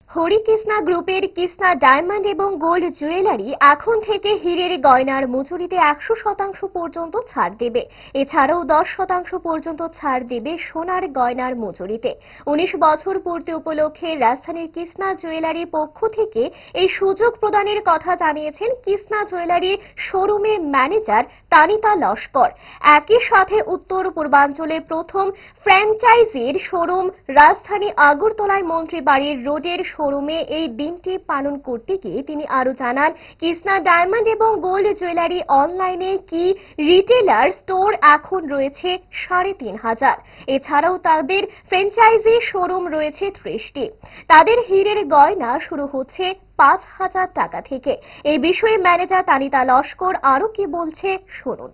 হরিকৃষ্ণা গ্রুপের কৃষ্ণা ডায়মন্ড এবং gold jewellery এখন থেকে হীরের গয়নার মজুরিতে 100% পর্যন্ত ছাড় দেবে। এছাড়াও 10% পর্যন্ত ছাড় দেবে সোনার গয়নার মজুরিতে। 19 বছর পূর্তি উপলক্ষে রাজধানীর কৃষ্ণা জুয়েলারি পক্ষ থেকে এই সুযোগ প্রদানের কথা জানিয়েছেন কৃষ্ণা জুয়েলারি শোরুমের ম্যানেজার তানিতা লস্কর। একই সাথে উত্তর পূর্বাঞ্চলের প্রথম ফ্র্যাঞ্চাইজির শোরুম রাজধানী আগরতলায় মন্ত্রী বাড়ির রোডের শোরুমে এই দিনটি পালন করতে গিয়ে তিনি আরো জানান, কৃষ্ণা ডায়মন্ড এবং গোল্ড জুয়েলারি অনলাইনে কি রিটেলার স্টোর এখন রয়েছে ৩৫০০। এছাড়াও তাদের ফ্র্যাঞ্চাইজি শোরুম রয়েছে 30টি। তাদের হীরের গয়না শুরু হচ্ছে ৫,০০০ টাকা থেকে। এই বিষয়ে ম্যানেজার তানিতা লস্কর আরো কি বলছে শুনুন।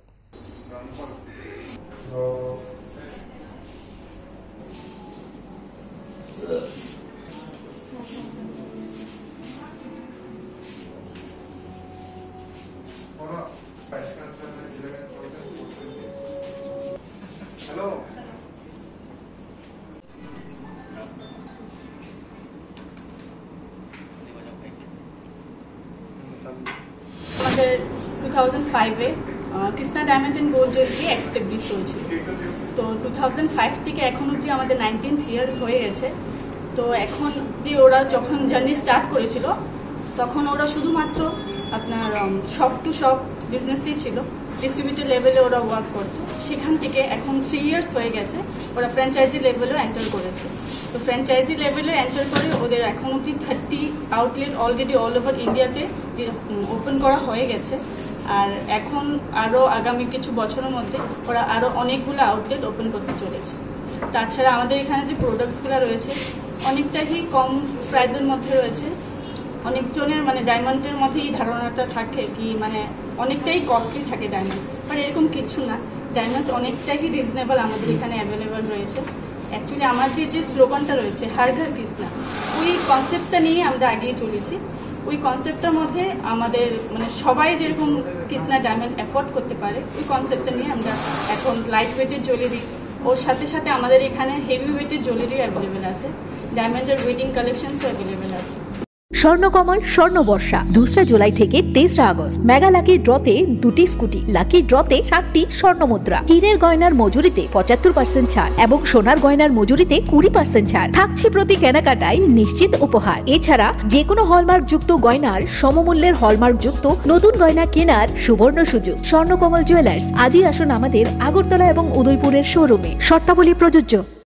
হ্যালো, আমাদের 2005-এ Krishna diamond and gold jewellery establish হয়েছিল। তো 2005 থেকে এখন অবধি আমাদের 19th ইয়ার হয়ে গেছে। তো এখন যে ওরা যখন জার্নি স্টার্ট করেছিল তখন ওরা শুধুমাত্র আপনার শপ টু শপ বিজনেসই ছিল, ডিস্ট্রিবিউটর লেভেলে ওরা ওয়ার্ক করতো। সেখান থেকে এখন 3 ইয়ার্স হয়ে গেছে ওরা ফ্র্যাঞ্চাইজি লেভেলেও এন্টার করেছে। তো ফ্র্যাঞ্চাইজি লেভেলে এন্টার করে ওদের এখন অবধি 30 আউটলেট অলরেডি অল ওভার ইন্ডিয়াতে ওপেন করা হয়ে গেছে। আর এখন আরও আগামী কিছু বছরের মধ্যে ওরা আরও অনেকগুলো আউটলেট ওপেন করতে চলেছে। তাছাড়া আমাদের এখানে যে প্রোডাক্টসগুলো রয়েছে অনেকটাই কম প্রাইসের মধ্যে রয়েছে। অনেকজনের ডায়মন্ডের মধ্যে এই ধারণাটা থাকে কি অনেকটাই কস্টলি থাকে ডায়মন্ড, বাট এরকম কিছু না। ডায়মন্ডস অনেকটাই রিজনেবল আমাদের এখানে অ্যাভেলেবেল রয়েছে। অ্যাকচুয়ালি আমাদের যে স্লোগানটা রয়েছে হার ঘর কৃষ্ণা, ওই কনসেপ্টটা নিয়ে আমরা এগিয়ে চলেছি। ওই কনসেপ্টটার মধ্যে আমাদের সবাই যেরকম কৃষ্ণা ডায়মন্ড অ্যাফোর্ড করতে পারে ওই কনসেপ্টটা নিয়ে আমরা এখন লাইট ওয়েটের জুয়েলারি ওর সাথে সাথে আমাদের এখানে হেভি ওয়েটের জুয়েলারিও অ্যাভেলেবেল আছে, ডায়মন্ডের ওয়েডিং কালেকশনসও অ্যাভেলেবেল আছে। স্বর্ণকমল স্বর্ণবর্ষা 2 জুলাই থেকে 23 আগস্ট। মেগা লাকি ড্রতে 2টি স্কুটি, লাকি ড্রতে 60টি স্বর্ণমুদ্রা। হীরের গয়নার মজুরিতে 75% ছাড় এবং সোনার গয়নার মজুরিতে 20% ছাড় থাকছে প্রতি কেনাকাটায় নিশ্চিত উপহার। এছাড়া যে কোনো হলমার্ক যুক্ত গয়নার সমমূল্যের হলমার্ক যুক্ত নতুন গয়না কেনার সুবর্ণ সুযোগ। স্বর্ণকমল জুয়েলার্স, আজই আসুন আমাদের আগরতলা এবং উদয়পুরের শোরুমে। শর্তাবলী প্রযোজ্য।